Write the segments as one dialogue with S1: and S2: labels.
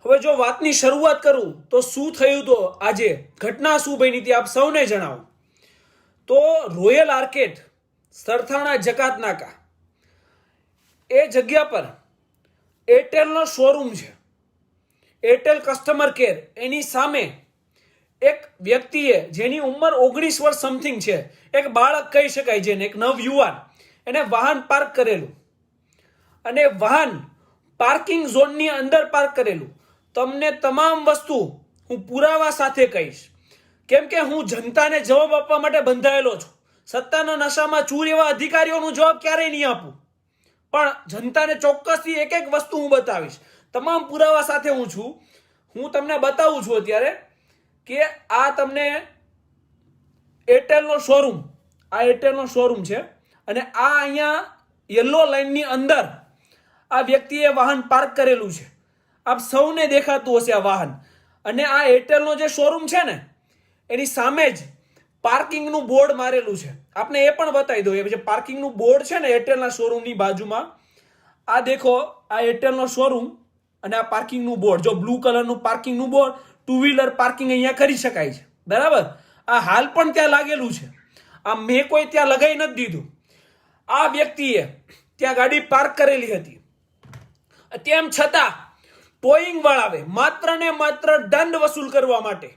S1: હવે જો વાતની શરૂઆત કરું તો શું થયું તો આજે ઘટના શું બની હતી આપ સૌને જણાવું. તો રોયલ આર્કેડ સરથાણા જકાત નાકા એ જગ્યા પર એરટેલનો શોરૂમ છે. એરટેલ કસ્ટમર કેર એની સામે એક વ્યક્તિએ જેની ઉંમર 19 વર્ષ સમથિંગ છે, એક બાળક કહી શકાય જેને, એક નવયુવાન, એને વાહન પાર્ક કરેલું અને વાહન પાર્કિંગ ઝોનની અંદર પાર્ક કરેલું. તમને તમામ વસ્તુ હું પુરાવા સાથે કહીશ, કેમ કે હું જનતાને જવાબ આપવા માટે બંધાયેલો છું. સત્તાના નશામાં ચૂર એવા અધિકારીઓનો જવાબ ક્યારેય નહીં આપું, પણ જનતાને ચોક્કસથી એક એક વસ્તુ હું બતાવીશ. તમામ પુરાવા સાથે હું છું. હું તમને બતાવું છું અત્યારે કે આ તમને એરટેલનો શોરૂમ, આ એરટેલનો શોરૂમ છે અને આ અહીંયા યલો લાઇનની અંદર આ વ્યક્તિએ વાહન પાર્ક કરેલું છે. આપ સૌને દેખાતું હશે આ વાહન. અને આ એરટેલનો જે શોરૂમ છે ને એની સામે જ પાર્કિંગનું બોર્ડ મારેલું છે. આપને એ પણ બતાવી દો. એ જે પાર્કિંગનું બોર્ડ છે ને એરટેલના શોરૂમની બાજુમાં, આ દેખો, આ એરટેલનો શોરૂમ અને આ પાર્કિંગનું બોર્ડ. જો બ્લુ કલરનું પાર્કિંગનું બોર્ડ, ટુ વ્હીલર પાર્કિંગ અહીંયા કરી શકાય છે, બરાબર. આ હાલ પણ ત્યાં લાગેલું છે. આ મેં કોઈ ત્યાં લગાવી નથી દીધું. આ વ્યક્તિએ ત્યાં ગાડી પાર્ક કરેલી હતી. તેમ છતાં ટોઈંગ વાળાએ માત્ર ને માત્ર દંડ વસૂલ કરવા માટે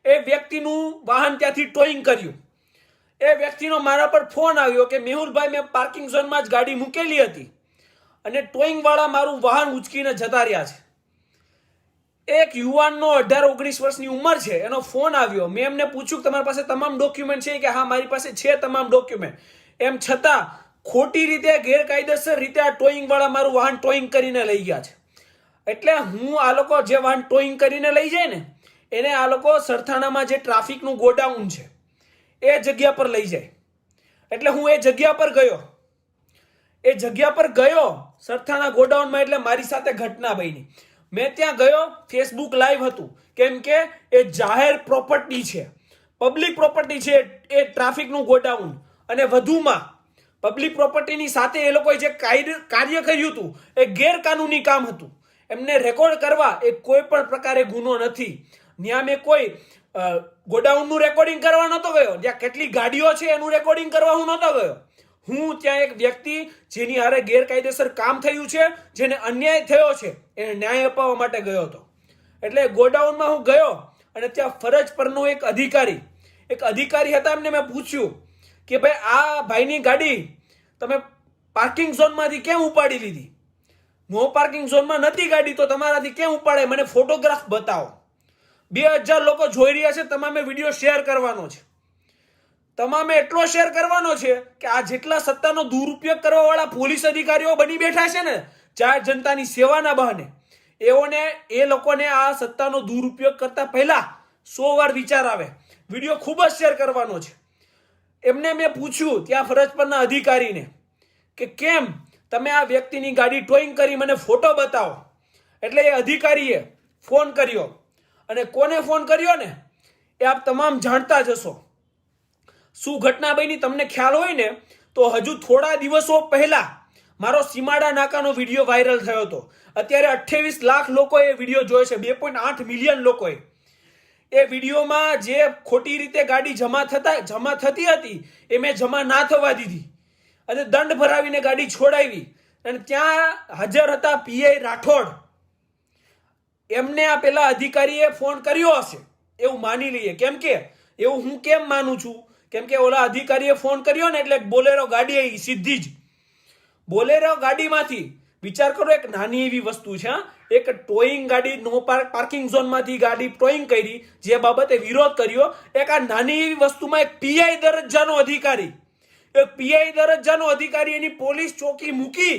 S1: એ વ્યક્તિનું વાહન ત્યાંથી ટોઈંગ કર્યું. એ વ્યક્તિનો મારા પર ફોન આવ્યો કે મેહુલભાઈ, મેં પાર્કિંગ ઝોનમાં જ ગાડી મૂકેલી હતી અને ટોઈંગ વાળા મારું વાહન ઉચકીને જતા રહ્યા છે. એક યુવાનનો 18-19 વર્ષની ઉંમર છે, એનો ફોન આવ્યો. મેં એમને પૂછ્યું કે તમારી પાસે તમામ ડોક્યુમેન્ટ છે? કે હા, મારી પાસે છે તમામ ડોક્યુમેન્ટ. એમ છતાં ખોટી રીતે, ગેરકાયદેસર રીતે આ ટોઈંગ વાળા મારું વાહન ટોઈંગ કરીને લઈ ગયા છે. એટલે હું આ લોકો જે વાહન ટોઈંગ કરીને લઈ જાય ને એને આ લોકો સરથાણામાં જે ટ્રાફિકનું ગોડાઉન છે એ જગ્યા પર લઈ જાય. એટલે હું એ જગ્યા પર ગયો. એ જગ્યા પર ગયો સરથાણા ગોડાઉનમાં. એટલે મારી સાથે ઘટના બની. મેં ત્યાં ગયો, ફેસબુક લાઈવ હતું, કેમ કે એ જાહેર પ્રોપર્ટી છે, પબ્લિક પ્રોપર્ટી છે એ ટ્રાફિકનું ગોડાઉન. અને વધુમાં પબ્લિક પ્રોપર્ટીની સાથે એ લોકોએ જે કાર્ય કર્યું હતું એ ગેરકાનૂની કામ હતું. એમને રેકોર્ડ કરવા એ કોઈ પણ પ્રકારે ગુનો નથી. ત્યાં મેં કોઈ ગોડાઉનનું રેકોર્ડિંગ કરવા નહોતો ગયો. જ્યાં કેટલી ગાડીઓ છે એનું રેકોર્ડિંગ કરવા હું નહોતો ગયો. હું ત્યાં એક વ્યક્તિ જેની હારે ગેરકાયદેસર કામ થયું છે, જેને અન્યાય થયો છે, એને ન્યાય અપાવવા માટે ગયો હતો. એટલે ગોડાઉનમાં હું ગયો અને ત્યાં ફરજ પરનો એક અધિકારી હતા. એમને મેં પૂછ્યું કે ભાઈ, આ ભાઈની ગાડી તમે પાર્કિંગ ઝોનમાંથી કેમ ઉપાડી લીધી? નો પાર્કિંગ ઝોનમાં નથી ગાડી, તો તમારાથી કેમ ઉપાડે? મને ફોટોગ્રાફ બતાવો. 2000 લોકો જોઈ રહ્યા છે. તમામે વિડીયો શેર કરવાનો છે. તમામે એટલો શેર કરવાનો છે કે આ જેટલા સત્તાનો દુરુપયોગ કરવા વાળા પોલીસ અધિકારીઓ બની બેઠા છે ને જાહેર જનતાની સેવાના બહાને, એ લોકોને આ સત્તાનો દુરુપયોગ કરતા પહેલા 100 વાર વિચાર આવે. વિડીયો ખૂબ જ શેર કરવાનો છે. એમને મેં પૂછ્યું ત્યાં ફરજ પરના અધિકારીને કે કેમ તમે આ વ્યક્તિની ગાડી ટોઈંગ કરી, મને ફોટો બતાવો. એટલે એ અધિકારીએ ફોન કર્યો. અને કોને ફોન કર્યો ને એ આપ તમામ જાણતા જ હશો. શું ઘટના બની તમને ખ્યાલ હોય ને તો હજુ થોડા દિવસો પહેલા મારો સીમાડા નાકાનો વિડીયો વાયરલ થયો હતો. અત્યારે 28 લાખ લોકોએ એ વિડીયો જોયો છે, 2.8 મિલિયન લોકોએ. એ વિડીયોમાં જે ખોટી રીતે ગાડી જમા થતી હતી એ મેં જમા ના થવા દીધી અને દંડ ભરાવીને ગાડી છોડાવી. અને ત્યાં હાજર હતા પીઆઈ રાઠોડ. એમને આ પેલા અધિકારીએ ફોન કર્યો હશે એવું માની લઈએ. કેમ કે એવું હું કેમ માનું છું? કેમ કે ઓલા અધિકારીએ ફોન કર્યો ને એટલે બોલેરો ગાડી આવી સીધી જ. બોલેરો ગાડીમાંથી, વિચાર કરો, એક નાની એવી વસ્તુ છે, એક ટોઈંગ ગાડી, નો પાર્કિંગ ઝોનમાંથી ગાડી ટોઈંગ કરી, જે બાબતે વિરોધ કર્યો. એક આ નાની એવી વસ્તુમાં એક પીઆઈ દરજ્જાનો અધિકારી, એની પોલીસ ચોકી મૂકી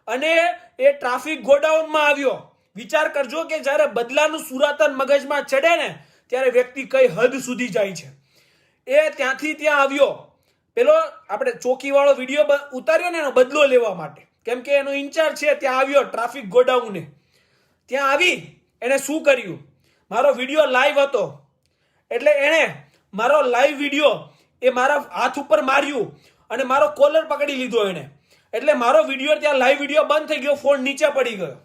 S1: અને એ ટ્રાફિક ગોડાઉનમાં આવ્યો. વિચાર કરજો કે જ્યારે બદલાનું સુરાતન મગજમાં ચડે ને ત્યારે વ્યક્તિ કઈ હદ સુધી જાય છે. એ ત્યાંથી ત્યાં આવ્યો. પેલો આપણે ચોકીવાળો વિડીયો ઉતાર્યો ને એનો બદલો લેવા માટે, કેમ કે એનો ઇન્ચાર્જ છે, ત્યાં આવ્યો ટ્રાફિક ગોડાઉને. ત્યાં આવી એને શું કર્યું? મારો વિડીયો લાઈવ હતો એટલે એણે મારો લાઈવ વિડીયો એ મારા હાથ ઉપર માર્યું અને મારો કોલર પકડી લીધો એણે. એટલે મારો વિડીયો ત્યાં લાઈવ વિડીયો બંધ થઈ ગયો, ફોન નીચે પડી ગયો.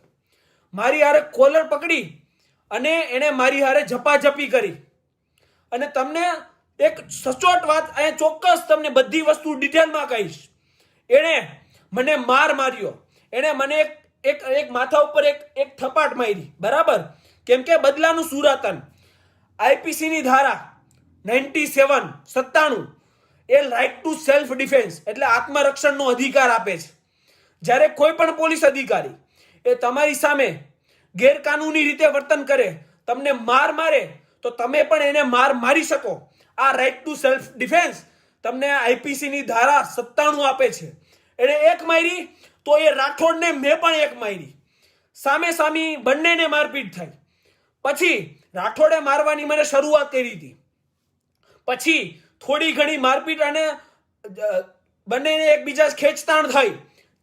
S1: મારી હારે કોલર પકડી અને એણે મારી હારે ઝપાઝપી કરી. અને તમને એક સચોટ વાત અહીંયા ચોક્કસ તમને બધી વસ્તુ ડિટેલમાં કહીશ. એણે મને માર્યો. એણે મને એક માથા ઉપર એક થપાટ મારી, બરાબર? કેમ કે બદલાનું સુરાતન IPC ની ધારા 97 એ રાઇટ ટુ સેલ્ફ ડિફેન્સ એટલે આત્મરક્ષણનો અધિકાર આપે છે. જ્યારે કોઈ પણ પોલીસ અધિકારી એ તમારી સામે ગેરકાનૂની રીતે વર્તન કરે, તમને મારે તો તમે પણ એને મારી શકો. આ રાઇટ ટુ સેલ્ફ ડિફેન્સ તમને IPC ની ધારા 97 આપે છે. એને એક મારી તો એ રાઠોડને મેં પણ એક મારી. સામે બંનેને મારપીટ થઈ. પછી રાઠોડે મારવાની મને શરૂઆત કરી હતી. પછી થોડી ઘણી મારપીટ અને બંનેને એકબીજા ખેંચતાણ થઈ.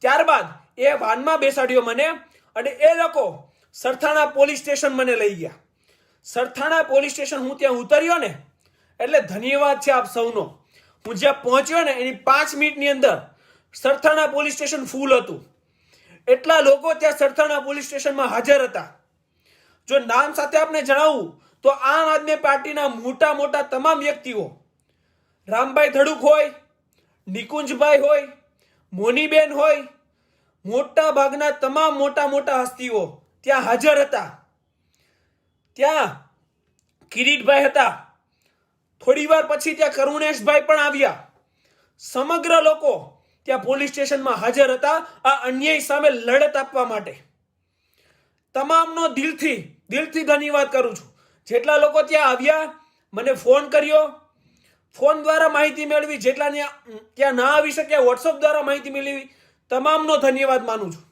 S1: ત્યારબાદ એ વાનમાં બેસાડ્યો મને અને એ લોકો સરથાણા પોલીસ સ્ટેશન મને લઈ ગયા. સરથાણા પોલીસ સ્ટેશન હું ત્યાં ઉતર્યો ને એટલે ધન્યવાદ છે આપ સૌનો. હું જ્યાં પહોંચ્યો ને એની 5 મિનિટની અંદર સરથાણા પોલીસ સ્ટેશન ફૂલ હતું. એટલા લોકો ત્યાં સરથાણા પોલીસ સ્ટેશનમાં હાજર હતા. જો નામ સાથે આપને જણાવું તો આમ આદમી પાર્ટીના મોટા તમામ વ્યક્તિઓ, રામભાઈ ધડુક હોય, નિકુંજભાઈ હોય, મોનીબેન હોય, મોટા ભાગના તમામ મોટા હસ્તીઓ ત્યાં હાજર હતા. ત્યાં કિરીટભાઈ હતા. થોડી વાર પછી ત્યાં કરુણેશભાઈ પણ આવ્યા. સમગ્ર લોકો ત્યાં પોલીસ સ્ટેશનમાં હાજર હતા આ અન્યાય સામે લડત આપવા માટે. તમામનો દિલથી ધન્યવાદ કરું છું. જેટલા લોકો ત્યાં આવ્યા, મને ફોન કર્યો, ફોન દ્વારા માહિતી મેળવી, જેટલા ત્યાં ના આવી શક્યા WhatsApp દ્વારા માહિતી મેળવી, તમામનો ધન્યવાદ માનું છું.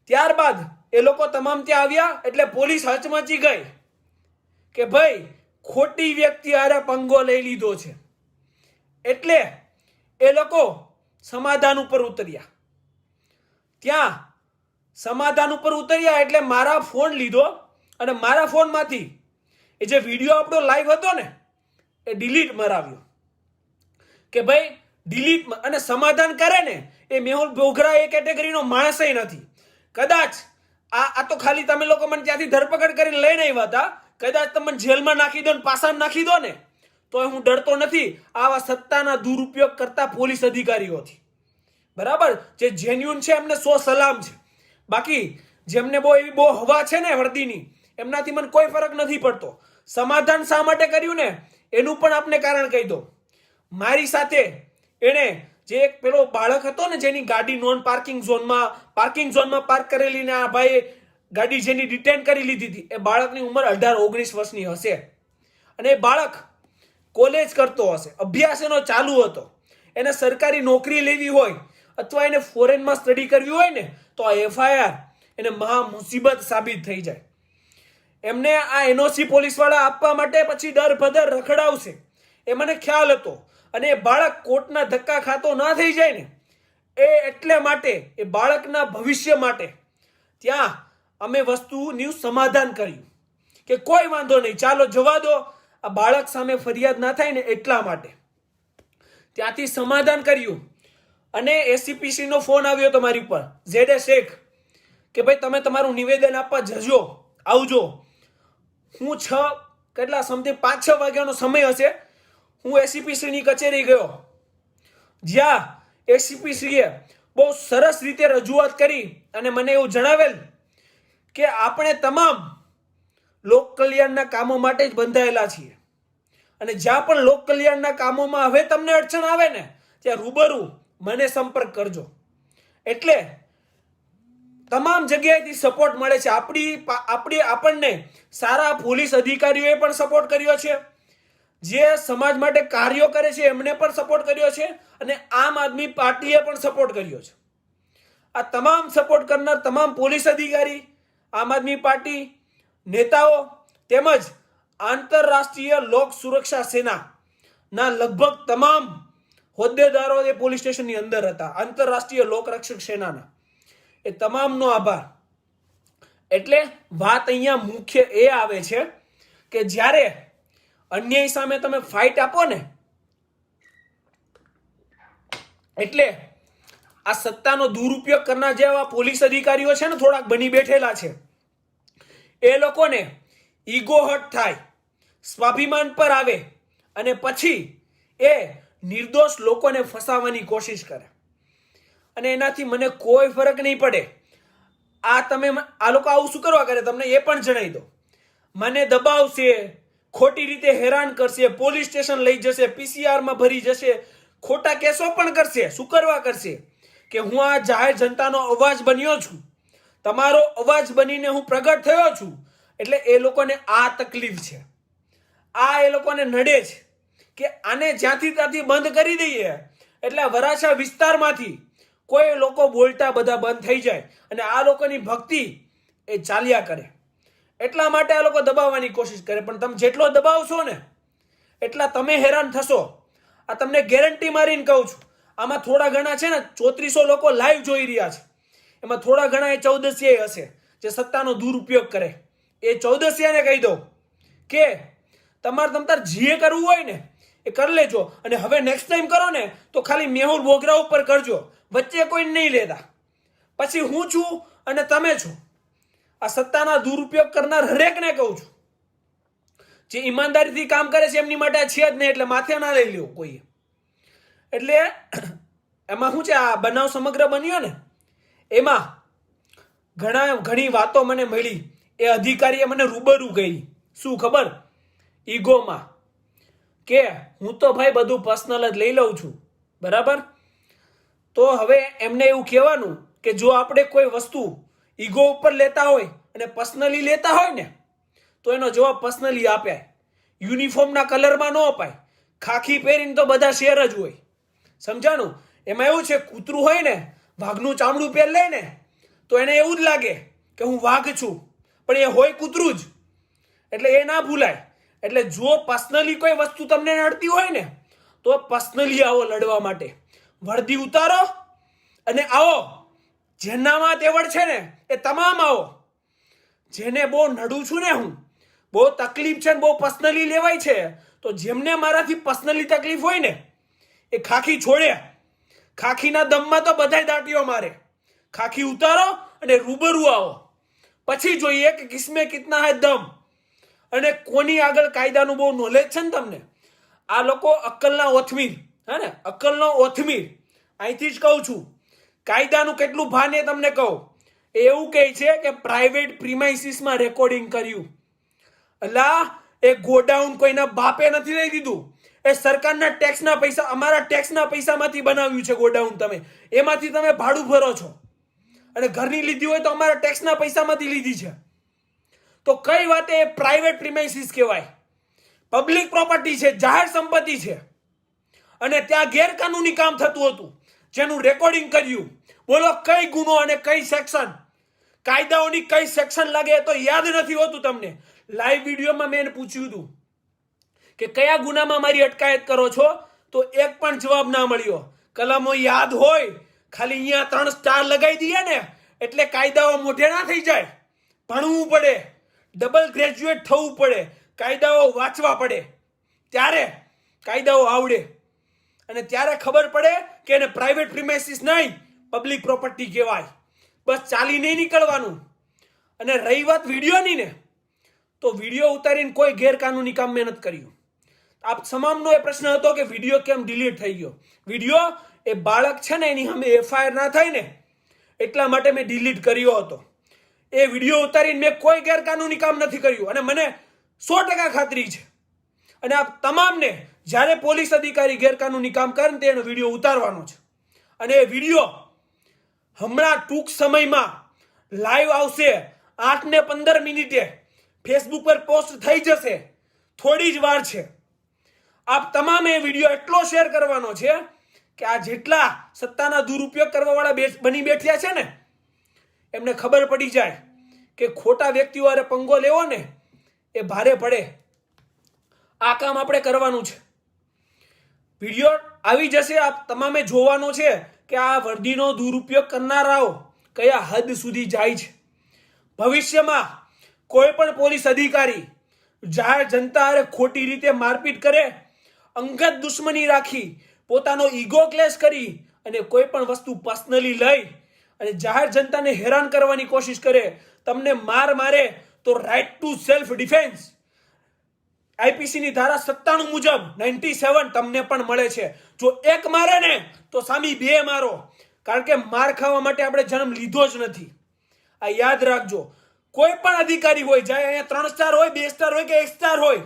S1: ત્યારબાદ એ લોકો તમામ ત્યાં આવ્યા એટલે પોલીસ હચમચી ગઈ કે ભાઈ ખોટી વ્યક્તિ હારે પંગો લઈ લીધો છે. એટલે એ લોકો સમાધાન ઉપર ઉતર્યા. ત્યાં સમાધાન ઉપર ઉતર્યા એટલે મારા ફોન લીધો અને મારા ફોનમાંથી એ જે વિડીયો આપણો લાઈવ હતો ને એ ડિલીટ મરાવ્યો કે ભાઈ ડિલીટ. અને સમાધાન કરે ને એ મેહુલ બોગરા એ કેટેગરીનો માણસ નથી. કદાચ આ તો ખાલી તમે લોકો મને ત્યાંથી ધરપકડ કરીને લઈને આવ્યા હતા. કદાચ તમે જેલમાં નાખી દો ને પાસામાં નાખી દો ને તો હું ડરતો નથી આવા સત્તાના દુરુપયોગ કરતા પોલીસ અધિકારીઓથી. બરાબર? જે જેન્યુન છે એમને 100 સલામ છે. બાકી જેમને બહુ હવા છે ને વર્દીની, એમનાથી મને કોઈ ફરક નથી પડતો. સમાધાન શા માટે કર્યું ને એનું પણ આપને કારણ કહી દો. મારી સાથે એને જે એક પેલો બાળક હતો ને જેની ગાડી નોન પાર્કિંગ ઝોનમાં પાર્ક કરેલી ને આ ભાઈ ગાડી જેની ડિટેન કરી લીધી હતી, એ બાળકની ઉંમર 18-19 વર્ષની હશે. અને એ બાળક કોલેજ કરતો હશે, અભ્યાસ એનો ચાલુ હતો. એને સરકારી નોકરી લેવી હોય અથવા એને ફોરેનમાં સ્ટડી કરવી હોય ને તો આ FIR એને મહા મુસીબત સાબિત થઈ જાય. એમને આ NOC પોલીસવાળા આપવા માટે પછી દર ભદર રખડાવશે એ મને ખ્યાલ હતો. અને એ બાળક કોર્ટના ધક્કા ખાતો ના થઈ જાય ને એટલે માટે એ બાળકના ભવિષ્ય માટે ત્યાં અમે વસ્તુનું સમાધાન કર્યું કે કોઈ વાંધો નહીં, ચાલો જવા દો, આ બાળક સામે ફરિયાદ ના થાય ને એટલા માટે ત્યાંથી સમાધાન કર્યું. અને ACPC નો ફોન આવ્યો હતો મારી ઉપર, ZA શેખ, કે ભાઈ તમે તમારું નિવેદન આપવા જજો, આવજો. હું 5-6 વાગ્યાનો સમય હશે, હું ACPC ની કચેરી ગયો, જ્યાં ACPC એ બહુ સરસ રીતે રજૂઆત કરી અને મને એવું જણાવેલ કે આપણે તમામ લોક કલ્યાણના કામો માટે જ બંધાયેલા છીએ અને જ્યાં પણ લોક કલ્યાણના કામોમાં હવે તમને અડચણ આવે ને ત્યાં રૂબરૂ મને સંપર્ક કરજો. એટલે તમામ જગ્યાએથી સપોર્ટ મળે છે. આપણને સારા પોલીસ અધિકારીઓએ પણ સપોર્ટ કર્યો છે, જે સમાજ માટે કાર્યો કરે છે એમને પણ સપોર્ટ કર્યો છે અને આમ આદમી પાર્ટીએ પણ સપોર્ટ કર્યો છે. આ તમામ સપોર્ટ કરનાર તમામ પોલીસ અધિકારી, આમ આદમી પાર્ટી નેતાઓ તેમજ આંતરરાષ્ટ્રીય લોક સુરક્ષા સેનાના લગભગ તમામ હોદ્દેદારો એ પોલીસ સ્ટેશનની અંદર હતા. આંતરરાષ્ટ્રીય લોક રક્ષક સેનાના એ તમામનો આભાર. એટલે વાત અહીંયા મુખ્ય એ આવે છે કે જ્યારે અન્યાય સામે તમે ફાઇટ આપો ને એટલે આ સત્તાનો દુરુપયોગ કરનાર જેવા પોલીસ અધિકારીઓ છે ને થોડાક બની બેઠેલા છે, એ લોકોને ઈગો હર્ટ થાય, સ્વાભિમાન પર આવે અને પછી એ નિર્દોષ લોકોને ફસાવવાની કોશિશ કરે અને એનાથી મને કોઈ ફરક નહીં પડે. આ લોકો આવું શું કરવા કરે તમને એ પણ જણાવી દો. મને દબાવશે, ખોટી રીતે હેરાન કરશે, પોલીસ સ્ટેશન લઈ જશે, પીસીઆરમાં ભરી જશે, ખોટા કેસો પણ કરશે. શું કરવા કરશે? કે હું આ જાહેર જનતાનો અવાજ બન્યો છું, તમારો અવાજ બનીને હું પ્રગટ થયો છું, એટલે એ લોકોને આ તકલીફ છે, આ એ લોકોને નડે છે કે આને જ્યાંથી ત્યાંથી બંધ કરી દઈએ એટલે વરાછા વિસ્તારમાંથી કોઈ લોકો બોલતા બધા બંધ થઈ જાય અને આ લોકોની ભક્તિ એ ચાલ્યા કરે. એટલા માટે આ લોકો દબાવવાની કોશિશ કરે. પણ તમે જેટલો દબાવશો ને એટલા તમે હેરાન થશો. આ તમને ગેરંટી મારીને કહું છું. આમાં થોડા ઘણા છે ને 3400 લોકો લાઈવ જોઈ રહ્યા છે, એમાં થોડા ઘણા એ 1400 હશે જે સત્તાનો દુરુપયોગ કરે. એ 1400ને કહી દો કે તમારે જે કરવું હોય ને એ કરી લેજો અને હવે નેક્સ્ટ ટાઈમ કરો ને તો ખાલી મેહુલ બોગરા ઉપર કરજો, વચ્ચે કોઈ નહીં લેતા. પછી હું છું અને તમે છો. આ સત્તાના દુરુપયોગ કરનાર હરેકને કહું છું, જે ઈમાનદારીથી કામ કરે છે એમની માટે છે જ નહીં, એટલે માથે ના લઈ લ્યો કોઈએ. એટલે એમાં શું છે, આ બનાવ સમગ્ર બન્યો ને એમાં ઘણી વાતો મને મળી. એ અધિકારીએ મને રૂબરૂ કહી. શું ખબર? ઈગોમાં કે હું તો ભાઈ બધું પર્સનલ જ લઈ લઉં છું, બરાબર. તો હવે એમને એવું કહેવાનું કે જો આપણે કોઈ વસ્તુ ઈગો ઉપર લેતા હોય અને પર્સનલી લેતા હોય ને તો એનો જવાબ પર્સનલી આપાય. યુનિફોર્મના કલરમાં ન અપાય. ખાખી પહેરીને તો બધા શેર જ હોય, સમજાણું? એમાં એવું છે, કૂતરું હોય ને વાઘનું ચામડું પહેર લે ને તો એને એવું જ લાગે કે હું વાઘ છું, પણ એ હોય કૂતરું જ. એટલે એ ના ભૂલાય. એટલે જો પર્સનલી કોઈ વસ્તુ તમને નડતી હોય ને તો પર્સનલી આવો લડવા માટે. વર્દી ઉતારો અને આવો. જેનામાં તેવડ છે ને એ તમામ આવો. જેને બહુ નડું છું ને હું, બહુ તકલીફ છે ને બહુ પર્સનલી લેવાય છે, તો જેમને મારાથી પર્સનલી તકલીફ હોય ને એ ખાખી છોડે. ખાખીના દમમાં તો બધાય દાટીઓ મારે. ખાખી ઉતારો અને રૂબરૂ આવો. પછી જોઈએ કે કિસમે કિતના હે દમ અને કોની આગળ કાયદાનું બહુ નોલેજ છે ને તમને. આ લોકો અક્કલના ઓથમીર, હે ને, અક્કલનો ઓથમીર. અહીંથી જ કહું છું, કાયદાનું કેટલું ભાન એ તમને કહું. એવું કહે છે કે પ્રાઇવેટ પ્રિમાઇસીસમાં રેકોર્ડિંગ કર્યું. અલા એ ગોડાઉન કોઈના બાપે નથી લઈ દીધું. એ સરકારના ટેક્સના પૈસા, અમારા ટેક્સના પૈસામાંથી બનાવ્યું છે ગોડાઉન. તમે એમાંથી તમે ભાડું ભરો છો અને ઘરની લીધી હોય તો અમારા ટેક્સના પૈસામાંથી લીધી છે. તો કઈ વાતે એ પ્રાઇવેટ પ્રિમાઇસીસ કહેવાય? પબ્લિક પ્રોપર્ટી છે, જાહેર સંપત્તિ છે અને ત્યાં ગેરકાનૂની કામ થતું હતું જેનું રેકોર્ડિંગ કર્યું. બોલો કઈ ગુનો અને કઈ સેક્શન? કાયદાઓની કઈ સેક્શન લાગે તો યાદ નથી હોતું તમને. લાઈવ વિડીયોમાં મેં એને પૂછ્યું હતું કે કયા ગુનામાં મારી અટકાયત કરો છો, તો એક પણ જવાબ ના મળ્યો. કલમો યાદ હોય, ખાલી અહીંયા 3 સ્ટાર લગાવી દઈએ ને એટલે કાયદાઓ મોઢે ના થઈ જાય. ભણવું પડે, ડબલ ગ્રેજ્યુએટ થવું પડે, કાયદાઓ વાંચવા પડે, ત્યારે કાયદાઓ આવડે અને ત્યારે ખબર પડે કે એને પ્રાઇવેટ પ્રિમાઇસીસ નહીં, પબ્લિક પ્રોપર્ટી કહેવાય. બસ ચાલી નહીં નીકળવાનું. અને રહી વાત વિડીયોની ને, તો વિડીયો ઉતારીને કોઈ ગેરકાનૂની કામ મેં નથી કર્યું. આપ તમામનો એ પ્રશ્ન હતો કે વિડીયો કેમ ડિલીટ થઈ ગયો. વિડીયો એ બાળક છે ને એની સામે એફઆઈઆર ના થાય ને એટલા માટે મેં ડિલીટ કર્યો હતો. એ વિડીયો ઉતારીને મેં કોઈ ગેરકાનૂની કામ નથી કર્યું અને મને 100% ખાતરી છે. અને આપ તમામને જ્યારે પોલીસ અધિકારી ગેરકાનૂની કામ કરે ને તેનો વિડીયો ઉતારવાનો છે અને એ વિડીયો હમણાં ટૂંક સમયમાં લાઈવ આવશે. 8 ને 15 મિનિટે ફેસબુક પર પોસ્ટ થઈ જશે. થોડી જ વાર છે. આપ તમામે એ વિડીયો એટલો શેર કરવાનો છે કે આ જેટલા સત્તાના દુરુપયોગ કરવા વાળા બની બેઠ્યા છે ને એમને ખબર પડી જાય કે ખોટા વ્યક્તિઓ હારે પંગો લેવો ને એ ભારે પડે. આ કામ આપણે કરવાનું છે. વિડીયો આવી જશે, આપ તમામે જોવાનો છે કે આ વર્દીનો દુરુપયોગ કરનારાઓ કયા હદ સુધી જાય છે. ભવિષ્યમાં કોઈ પણ પોલીસ અધિકારી જાહેર જનતા હારે ખોટી રીતે મારપીટ કરે, અંગત દુશ્મની રાખી, પોતાનો ઈગો ક્લેશ કરી અને કોઈ પણ વસ્તુ પર્સનલી લઈ અને જાહેર જનતાને હેરાન કરવાની કોશિશ કરે, તમને મારે તો રાઇટ ટુ સેલ્ફ ડિફેન્સ આઈપીસીની ધારા 97 મુજબ 97 તમને પણ મળે છે. જો એક મારે ને તો સામી બે મારો, કારણ કે માર ખાવા માટે આપણે જન્મ લીધો જ નથી. આ યાદ રાખજો. કોઈ પણ અધિકારી હોય, ચાહે અહીંયા 3 સ્ટાર હોય, 2 સ્ટાર હોય કે 1 સ્ટાર હોય,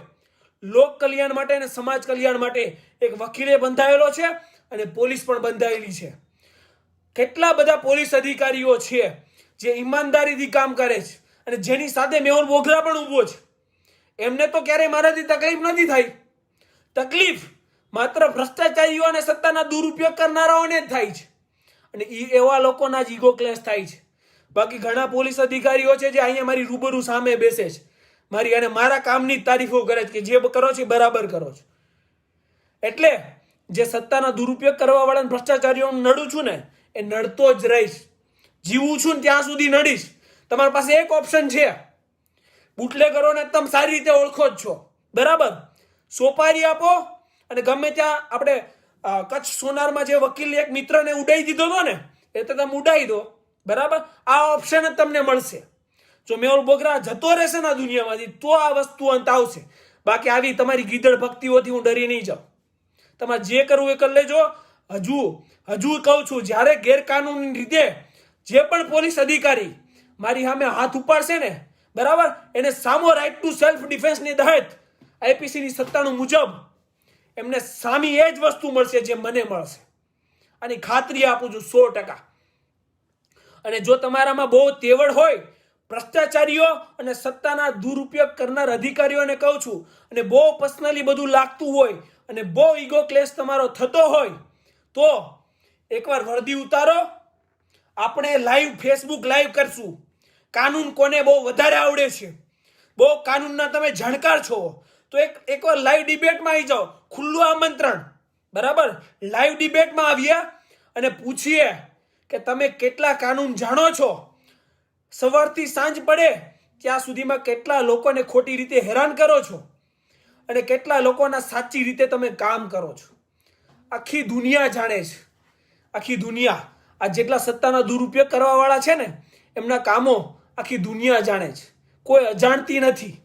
S1: લોક કલ્યાણ માટે અને સમાજ કલ્યાણ માટે એક વકીલે બંધાયેલો છે અને પોલીસ પણ બંધાયેલી છે. કેટલા બધા પોલીસ અધિકારીઓ છે જે ઈમાનદારીથી કામ કરે છે અને જેની સાથે મેહુલ બોગરા પણ ઊભો છે. એમને તો ક્યારેય મારાથી તકલીફ નથી થઈ. તકલીફ માત્ર ભ્રષ્ટાચારીઓ અને સત્તાના દુરુપયોગ કરનારાઓને જ થાય છે અને એવા લોકોના જ ઈગો ક્લેશ થાય છે. બાકી ઘણા પોલીસ અધિકારીઓ છે જે અહીંયા મારી રૂબરૂ સામે બેસે છે, મારી અને મારા કામની તારીફો કરે છે કે જે કરો છો બરાબર કરો છો. એટલે જે સત્તાના દુરુપયોગ કરવા વાળા ભ્રષ્ટાચારીઓ નડું છું ને, એ નડતો જ રહીશ. જીવું છું ને ત્યાં સુધી નડીશ. તમારી પાસે એક ઓપ્શન છે, બુટલેગરોને તમે સારી રીતે ઓળખો જ છો, બરાબર? સોપારી આપો અને ગમે ત્યાં આપણે કચ્છ સોનારમાં જે વકીલ એક મિત્રને ઉડાઈ દીધો હતો ને, એ તો તમે ઉડાઈ દો, બરાબર? આ ઓપ્શન જ તમને મળશે. જો મેહુલ બોગરા જતો રહેશે ને દુનિયામાંથી તો આ વસ્તુ અંત આવશે. બાકી આવી તમારી ગીદડ ભક્તિઓથી હું ડરી નહીં જાઉં. તમારે જે કરવું એ કરી લેજો. હજુ કહું છું, જ્યારે ગેરકાનૂની રીતે જે પણ પોલીસ અધિકારી મારી સામે હાથ ઉપાડશે ને, બરાબર, એને સામો રાઇટ ટુ સેલ્ફ ડિફેન્સની તહેત આઈપીસીની 97 મુજબ એમને સામી એ જ વસ્તુ મળશે જે મને મળશે. આની ખાતરી આપું છું 100%. અને જો તમારામાં બહુ તેવડ હોય, ભ્રષ્ટાચારીઓ અને સત્તાના દુરુપયોગ કરનાર અધિકારીઓને કહું છું, અને બહુ પર્સનલી બધું લાગતું હોય અને બહુ ઈગો ક્લેશ તમારો થતો હોય, તો એકવાર વર્દી ઉતારો. આપણે લાઈવ ફેસબુક લાઈવ કરશું. કાનૂન કોને બહુ વધારે આવડે છે, બહુ કાનૂનના તમે જાણકાર છો, તો એકવાર લાઈવ ડિબેટમાં આવી જાઓ. ખુલ્લું આમંત્રણ, બરાબર? લાઈવ ડિબેટમાં આવીએ અને પૂછીએ કે તમે કેટલા કાનૂન જાણો છો. સવારથી સાંજ પડે ત્યાં સુધીમાં કેટલા લોકોને ખોટી રીતે હેરાન કરો છો અને કેટલા લોકોના સાચી રીતે તમે કામ કરો છો. આખી દુનિયા જાણે છે, આખી દુનિયા. આ જેટલા સત્તાના દુરુપયોગ કરવા વાળા છે ને, એમના કામો આખી દુનિયા જાણે છે, કોઈ અજાણતી નથી.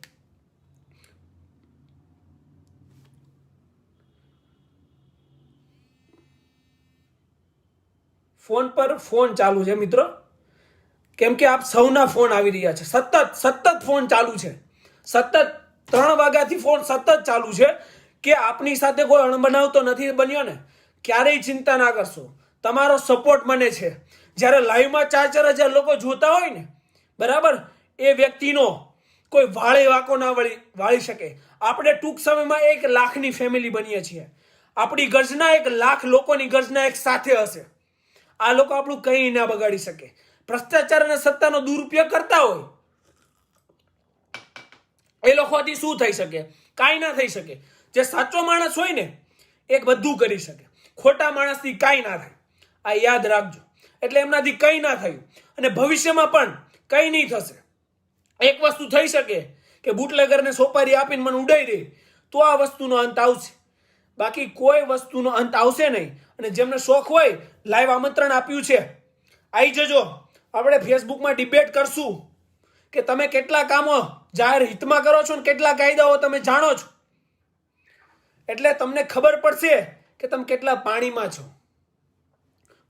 S1: ફોન પર ફોન ચાલુ છે મિત્રો, કેમ કે આપ સૌના ફોન આવી રહ્યા છે. સતત ફોન ચાલુ છે. સતત 3 વાગ્યાથી ફોન સતત ચાલુ છે કે આપની સાથે કોઈ અણબનાવ તો નથી બન્યો ને? ક્યારેય ચિંતા ના કરશો. તમારો સપોર્ટ મને છે. જ્યારે લાઈવમાં 4-4 હજાર લોકો જોતા હોય ને, બરાબર, એ વ્યક્તિનો કોઈ વાળે વાંકો ના વાળી શકે. આપણે ટૂંક સમયમાં 1 લાખની ફેમિલી બનીએ છીએ. આપણી ગર્જના 1 લાખ લોકોની ગર્જના એક સાથે હશે. આ લોકો આપણું કંઈ ના બગાડી શકે. ભ્રષ્ટાચાર અને સત્તાનો દુરુપયોગ કરતા હોય, એ લોકોથી શું થઈ શકે? કાંઈ ના થઈ શકે. જે સાચો માણસ હોય ને, એક બધું કરી શકે. ખોટા માણસથી કાંઈ ના થાય. આ યાદ રાખજો. એટલે એમનાથી કંઈ ના થયું અને ભવિષ્યમાં પણ કંઈ નહીં થશે. એક વસ્તુ થઈ શકે કે બુટલેગરને સોપારી આપીને મને ઉડાઈ દે, તો આ વસ્તુનો અંત આવશે. બાકી કોઈ વસ્તુનો અંત આવશે નહીં. અને જેમને શોખ હોય, લાઈવ આમંત્રણ આપ્યું છે, આવી જજો. આપણે ફેસબુકમાં ડિબેટ કરશું કે તમે કેટલા કામો જાહેર હિતમાં કરો છો ને કેટલા કાયદાઓ તમે જાણો છો. એટલે તમને ખબર પડશે કે તમે કેટલા પાણીમાં છો.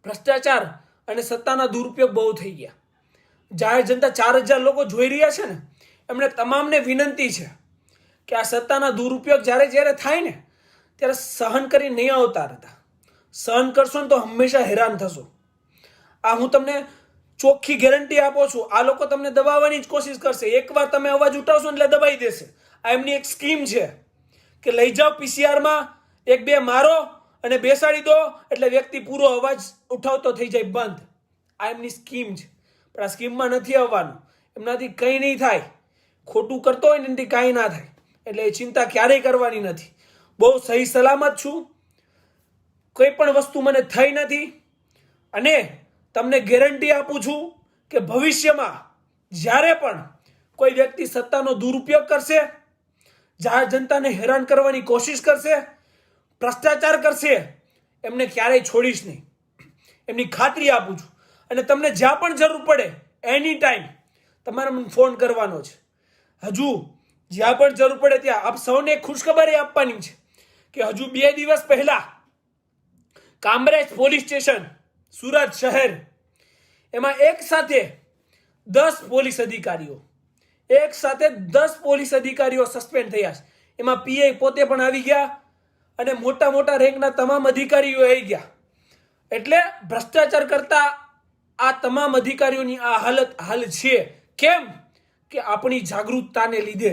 S1: ભ્રષ્ટાચાર અને સત્તાના દુરુપયોગ બહુ થઈ ગયા. જાહેર જનતા 4000 લોકો જોઈ રહ્યા છે ને, એમને તમામને વિનંતી છે કે આ સત્તાના દુરુપયોગ જ્યારે થાય ને, ત્યારે સહન કરી નહીં આવતા હતા. સહન કરશો ને તો હંમેશા હેરાન થશો. આ હું તમને ચોખ્ખી ગેરંટી આપું છું. આ લોકો તમને દબાવવાની જ કોશિશ કરશે. એકવાર તમે અવાજ ઉઠાવશો એટલે દબાઈ દેશે. આ એમની એક સ્કીમ છે કે લઈ જાઓ પીસીઆરમાં 1-2 મારો અને બેસાડી દો એટલે વ્યક્તિ પૂરો અવાજ ઉઠાવતો થઈ જાય બંધ. આ એમની સ્કીમ છે. પણ આ સ્કીમમાં નથી આવવાનું. એમનાથી કંઈ નહીં થાય. ખોટું કરતો હોય ને એનાથી કાંઈ ના થાય. એટલે એ ચિંતા ક્યારેય કરવાની નથી. બહુ સહી સલામત છું. કોઈ પણ વસ્તુ મને થઈ નથી. અને તમને ગેરંટી આપું છું કે ભવિષ્યમાં જ્યારે પણ કોઈ વ્યક્તિ સત્તાનો દુરુપયોગ કરશે, જાહેર જનતાને હેરાન કરવાની કોશિશ કરશે, ભ્રષ્ટાચાર કરશે, એમને ક્યારેય છોડીશ નહીં. એમની ખાતરી આપું છું. અને તમને જ્યાં પણ જરૂર પડે એની ટાઈમ તમારે મને ફોન કરવાનો છે. હજુ જ્યાં પણ જરૂર પડે ત્યાં આપ સૌને ખુશખબર એ આપવાની છે કે હજુ 2 દિવસ પહેલા કામરેજ પોલીસ સ્ટેશન સુરત શહેર એમાં એક સાથે 10 પોલીસ અધિકારીઓ સસ્પેન્ડ થયા છે. એમાં પીઆઈ પોતે પણ આવી ગયા અને મોટા મોટા રેન્કના તમામ અધિકારીઓ આવી ગયા. એટલે ભ્રષ્ટાચાર કરતા આ તમામ અધિકારીઓની આ હાલ છે. કેમ કે આપણી જાગૃતતાને લીધે.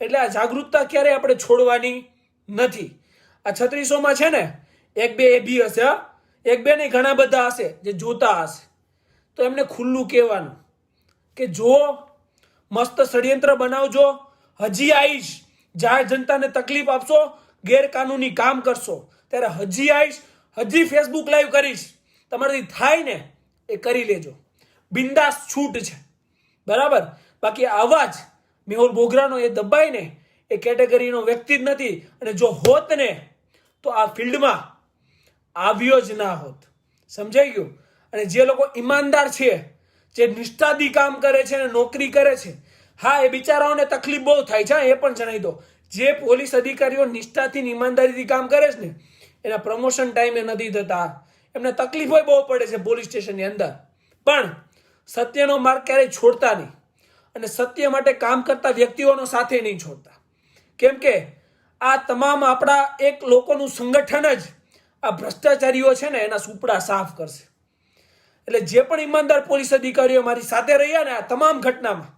S1: એટલે આ જાગૃતતા ક્યારે આપણે છોડવાની નથી. આ 3600માં છે ને 1-2 એ બી હશે, 1-2 નહીં ઘણા બધા હશે જે જોતા હશે. તો એમને ખુલ્લું કહેવાનું કે જો મસ્ત ષડયંત્ર બનાવજો, હજી આવીશ, જાહેર જનતાને તકલીફ આપશો, ગેરકાનૂની કામ કરશો ત્યારે હજી આવીશ, હજી ફેસબુક લાઈવ કરીશ. તમારાથી થાય ને એ કરી લેજો, બિંદાસ છૂટ છે. બરાબર. બાકી આવાજ મેહુલ બોગરાનો એ દબાય ને એ કેટેગરીનો વ્યક્તિ જ નથી. અને જો હોત ને તો આ ફિલ્ડમાં આવ્યો જ ના હોત. સમજાઈ ગયું? અને જે લોકો ઈમાનદાર છે, જે નિષ્ઠાથી કામ કરે છે અને નોકરી કરે છે, હા એ બિચારાઓને તકલીફ બહુ થાય છે, એ પણ જણાવી દો. જે પોલીસ અધિકારીઓ નિષ્ઠાથી ઈમાનદારીથી કામ કરે છે ને એના પ્રમોશન ટાઈમે નથી થતા. એમને તકલીફો બહુ પડે છે પોલીસ સ્ટેશનની અંદર. પણ સત્યનો માર્ગ ક્યારેય છોડતા નહીં અને સત્ય માટે કામ કરતા વ્યક્તિઓનો સાથે નહીં છોડતા. કેમ કે આ તમામ આપણા એક લોકોનું સંગઠન જ આ ભ્રષ્ટાચારીઓ છે ને એના સુપડા સાફ કરશે. એટલે જે પણ ઈમાનદાર પોલીસ અધિકારીઓ મારી સાથે રહ્યા ને આ તમામ ઘટનામાં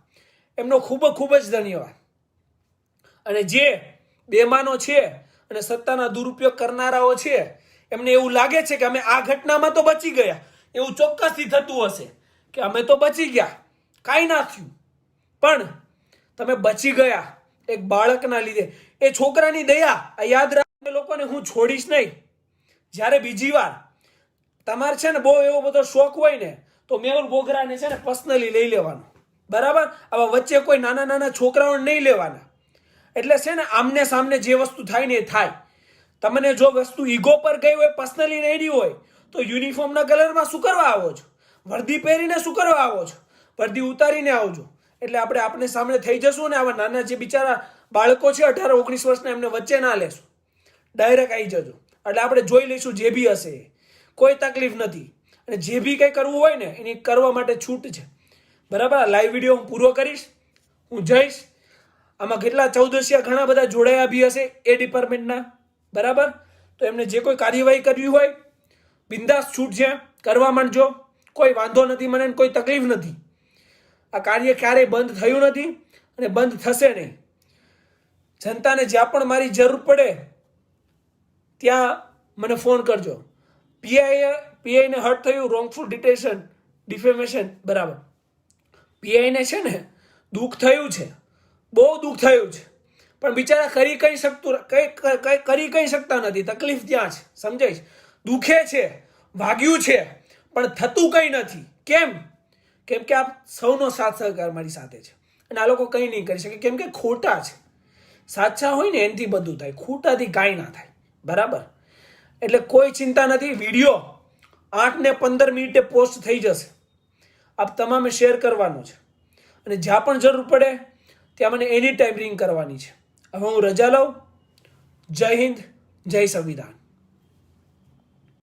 S1: એમનો ખૂબ જ ધન્યવાદ. અને જે બેમાનો છે અને સત્તાના દુરુપયોગ કરનારાઓ છે એમને એવું લાગે છે કે અમે આ ઘટનામાં તો બચી ગયા, એવું ચોક્કસથી થતું હશે કે અમે તો બચી ગયા, કાંઈ ના થયું. પણ તમે બચી ગયા એક બાળકના લીધે. એ છોકરાની દયા આ યાદ રાખે લોકોને, હું છોડીશ નહીં. જ્યારે બીજી વાર તમારે છે ને બહુ એવો બધો શોખ હોય ને તો મેહુલ બોગરાને છે ને પર્સનલી લઈ લેવાનો. બરાબર. આવા વચ્ચે કોઈ નાના છોકરાઓને નહીં લેવાના. એટલે છે ને આમને સામને જે વસ્તુ થાય ને એ થાય. તમને જો વસ્તુ ઈગો પર ગઈ હોય, પર્સનલી રેડી હોય તો યુનિફોર્મના કલરમાં શું કરવા આવો છો? વર્દી પહેરીને શું કરવા આવો છો? વર્દી ઉતારીને આવજો. એટલે આપણે આપને સામે થઈ જશું ને આવા નાના જે બિચારા બાળકો છે 18-19 વર્ષના એમને વચ્ચે ના લેશું, ડાયરેક્ટ આવી જજો. એટલે આપણે જોઈ લઈશું જે બી હશે, કોઈ તકલીફ નથી. અને જે બી કંઈ કરવું હોય ને એની કરવા માટે છૂટ છે. બરાબર. લાઈવ વિડીયો હું પૂરો કરીશ, હું જઈશ. આમાં કેટલા 14 ઘણા બધા જોડાયા બી હશે એ ડિપાર્ટમેન્ટના. બરાબર. તો એમને જે કોઈ કાર્યવાહી કરવી હોય બિંદાસ છૂટ છે, કરવા માંડજો. કોઈ વાંધો નથી, મને કોઈ તકલીફ નથી. આ કાર્ય ક્યારેય બંધ થયું નથી અને બંધ થશે નહીં. જનતાને જ્યાં પણ મારી જરૂર પડે ત્યાં મને ફોન કરજો. પીઆઈને હર્ટ થયું, રોંગફુલ ડિટેશન, ડિફેમેશન. બરાબર. પીઆઈને છે ને દુઃખ થયું છે, બહુ દુઃખ થયું છે, પણ બિચારા કરી કઈ શકતા નથી. તકલીફ ત્યાં છે, સમજાય છે? દુખે છે, વાગ્યું છે, પણ થતું કંઈ નથી. કેમ કે આપ સૌનો સાથ સહકાર મારી સાથે છે અને આ લોકો કંઈ નહીં કરી શકે. કેમ કે ખોટા છે. સાચા હોય ને એનાથી બધું થાય, ખોટાથી કાંઈ ના થાય. બરાબર. એટલે કોઈ ચિંતા નથી. વિડીયો 8 ને 15 મિનિટે પોસ્ટ થઈ જશે. આપ તમામે શેર કરવાનો છે અને જ્યાં પણ જરૂર પડે ત્યાં મને એની ટાઈમ રિંગ કરવાની છે. હવે હું રજા લઉં. જય હિન્દ, જય સંવિધાન.